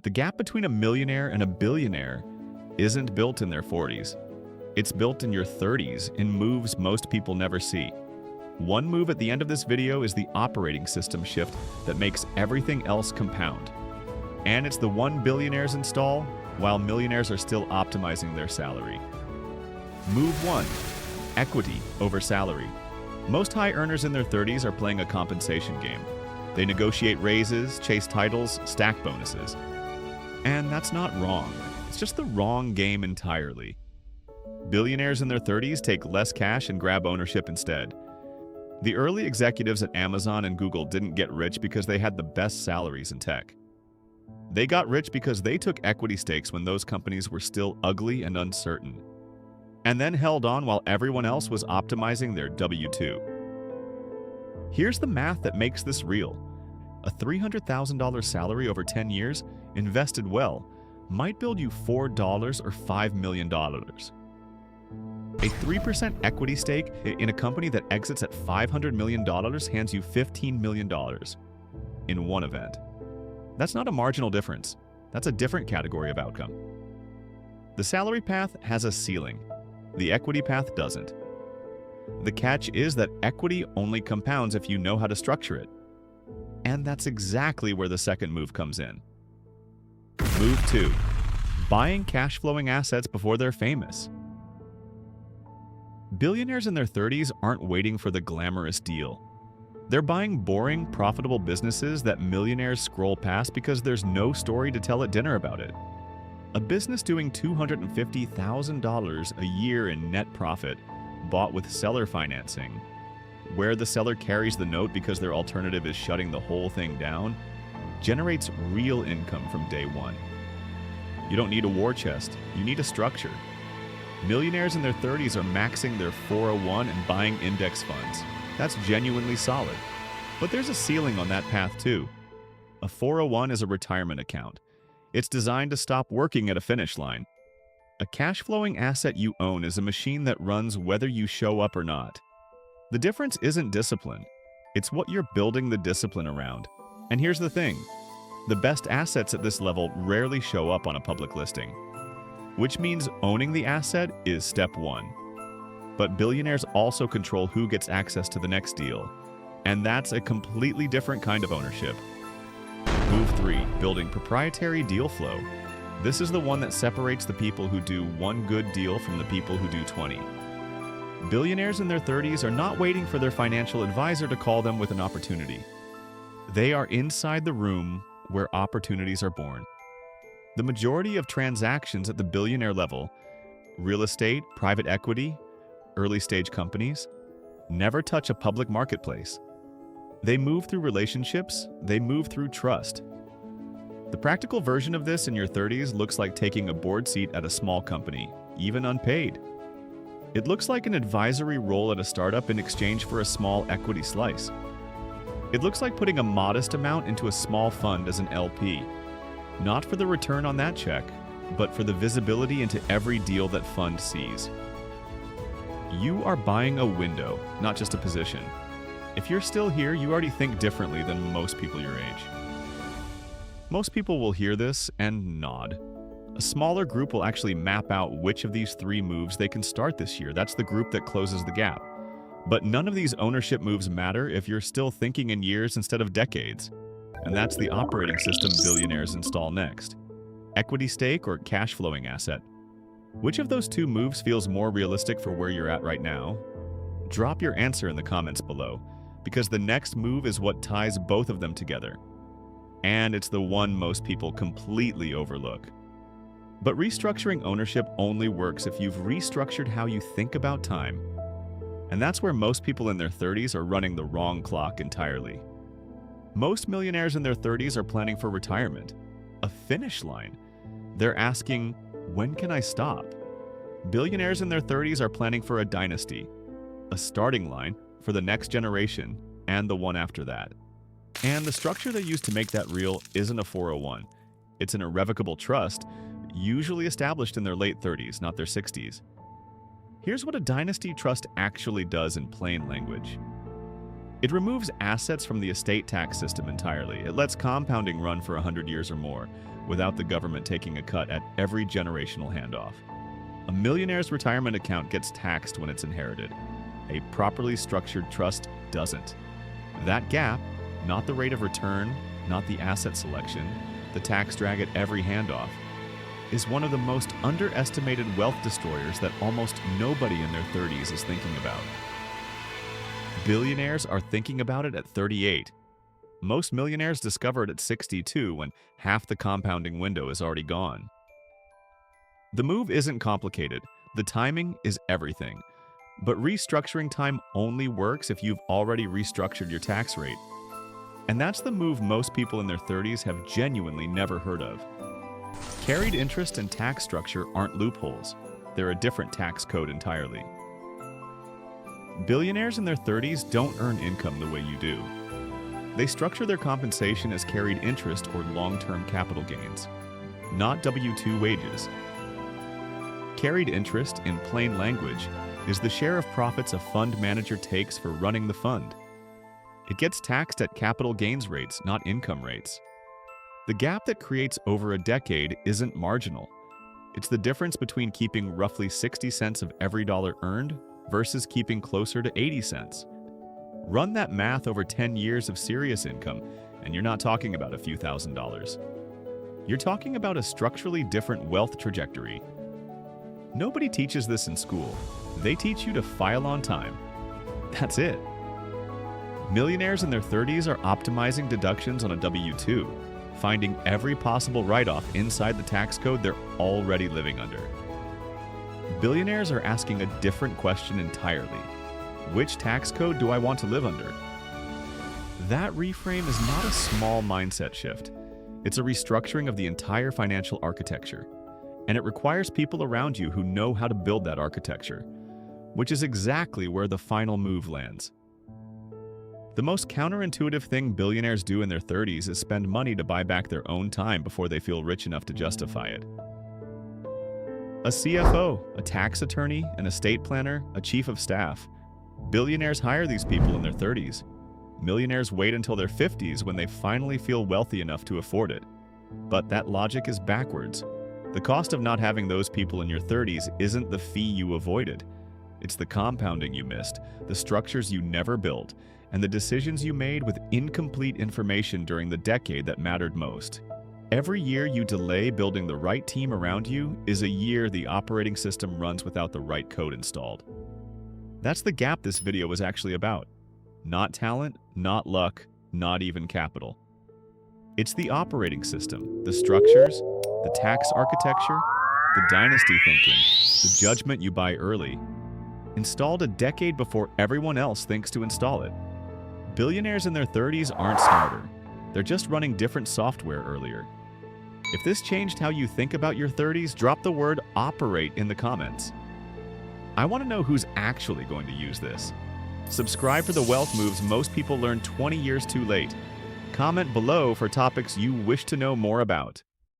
The gap between a millionaire and a billionaire isn't built in their 40s. It's built in your 30s in moves most people never see. One move at the end of this video is the operating system shift that makes everything else compound. And it's the one billionaires install while millionaires are still optimizing their salary. Move 1. Equity over salary. Most high earners in their 30s are playing a compensation game. They negotiate raises, chase titles, stack bonuses. And that's not wrong. It's just the wrong game entirely. Billionaires in their 30s take less cash and grab ownership instead. The early executives at Amazon and Google didn't get rich because they had the best salaries in tech. They got rich because they took equity stakes when those companies were still ugly and uncertain, and then held on while everyone else was optimizing their W-2. Here's the math that makes this real. A $300,000 salary over 10 years, invested well, might build you $4 or $5 million. A 3% equity stake in a company that exits at $500 million hands you $15 million in one event. That's not a marginal difference. That's a different category of outcome. The salary path has a ceiling. The equity path doesn't. The catch is that equity only compounds if you know how to structure it. And that's exactly where the second move comes in. Move 2. Buying cash-flowing assets before they're famous. Billionaires in their 30s aren't waiting for the glamorous deal. They're buying boring, profitable businesses that millionaires scroll past because there's no story to tell at dinner about it. A business doing $250,000 a year in net profit, bought with seller financing, where the seller carries the note because their alternative is shutting the whole thing down, generates real income from day one. You don't need a war chest, you need a structure. Millionaires in their 30s are maxing their 401 and buying index funds. That's genuinely solid. But there's a ceiling on that path too. A 401 is a retirement account. It's designed to stop working at a finish line. A cash-flowing asset you own is a machine that runs whether you show up or not. The difference isn't discipline. It's what you're building the discipline around. And here's the thing. The best assets at this level rarely show up on a public listing, which means owning the asset is step 1. But billionaires also control who gets access to the next deal, and that's a completely different kind of ownership. Move 3. Building proprietary deal flow. This is the one that separates the people who do one good deal from the people who do 20. Billionaires in their 30s are not waiting for their financial advisor to call them with an opportunity. They are inside the room where opportunities are born. The majority of transactions at the billionaire level, real estate, private equity, early-stage companies, never touch a public marketplace. They move through relationships, they move through trust. The practical version of this in your 30s looks like taking a board seat at a small company, even unpaid. It looks like an advisory role at a startup in exchange for a small equity slice. It looks like putting a modest amount into a small fund as an LP, not for the return on that check, but for the visibility into every deal that fund sees. You are buying a window, not just a position. If you're still here, you already think differently than most people your age. Most people will hear this and nod. A smaller group will actually map out which of these 3 moves they can start this year. That's the group that closes the gap. But none of these ownership moves matter if you're still thinking in years instead of decades. And that's the operating system billionaires install next. Equity stake or cash flowing asset. Which of those 2 moves feels more realistic for where you're at right now? Drop your answer in the comments below, because the next move is what ties both of them together. And it's the one most people completely overlook. But restructuring ownership only works if you've restructured how you think about time. And that's where most people in their 30s are running the wrong clock entirely. Most millionaires in their 30s are planning for retirement, a finish line. They're asking, when can I stop? Billionaires in their 30s are planning for a dynasty, a starting line for the next generation and the one after that. And the structure they use to make that real isn't a 401. It's an irrevocable trust, usually established in their late 30s, not their 60s. Here's what a dynasty trust actually does in plain language. It removes assets from the estate tax system entirely. It lets compounding run for 100 years or more without the government taking a cut at every generational handoff. A millionaire's retirement account gets taxed when it's inherited. A properly structured trust doesn't. That gap, not the rate of return, not the asset selection, the tax drag at every handoff, is one of the most underestimated wealth destroyers that almost nobody in their 30s is thinking about. Billionaires are thinking about it at 38. Most millionaires discover it at 62 when half the compounding window is already gone. The move isn't complicated. The timing is everything. But restructuring time only works if you've already restructured your tax rate. And that's the move most people in their 30s have genuinely never heard of. Carried interest and tax structure aren't loopholes. They're a different tax code entirely. Billionaires in their 30s don't earn income the way you do. They structure their compensation as carried interest or long-term capital gains, not W-2 wages. Carried interest, in plain language, is the share of profits a fund manager takes for running the fund. It gets taxed at capital gains rates, not income rates. The gap that creates over a decade isn't marginal. It's the difference between keeping roughly 60 cents of every dollar earned versus keeping closer to 80 cents. Run that math over 10 years of serious income, and you're not talking about a few $1,000s. You're talking about a structurally different wealth trajectory. Nobody teaches this in school. They teach you to file on time. That's it. Millionaires in their 30s are optimizing deductions on a W-2, finding every possible write-off inside the tax code they're already living under. Billionaires are asking a different question entirely. Which tax code do I want to live under? That reframe is not a small mindset shift. It's a restructuring of the entire financial architecture. And it requires people around you who know how to build that architecture, which is exactly where the final move lands. The most counterintuitive thing billionaires do in their 30s is spend money to buy back their own time before they feel rich enough to justify it. A CFO, a tax attorney, an estate planner, a chief of staff. Billionaires hire these people in their 30s. Millionaires wait until their 50s when they finally feel wealthy enough to afford it. But that logic is backwards. The cost of not having those people in your 30s isn't the fee you avoided. It's the compounding you missed, the structures you never built, and the decisions you made with incomplete information during the decade that mattered most. Every year you delay building the right team around you is a year the operating system runs without the right code installed. That's the gap this video was actually about. Not talent, not luck, not even capital. It's the operating system, the structures, the tax architecture, the dynasty thinking, the judgment you buy early, installed a decade before everyone else thinks to install it. Billionaires in their 30s aren't smarter. They're just running different software earlier. If this changed how you think about your 30s, drop the word operate in the comments. I want to know who's actually going to use this. Subscribe for the wealth moves most people learn 20 years too late. Comment below for topics you wish to know more about.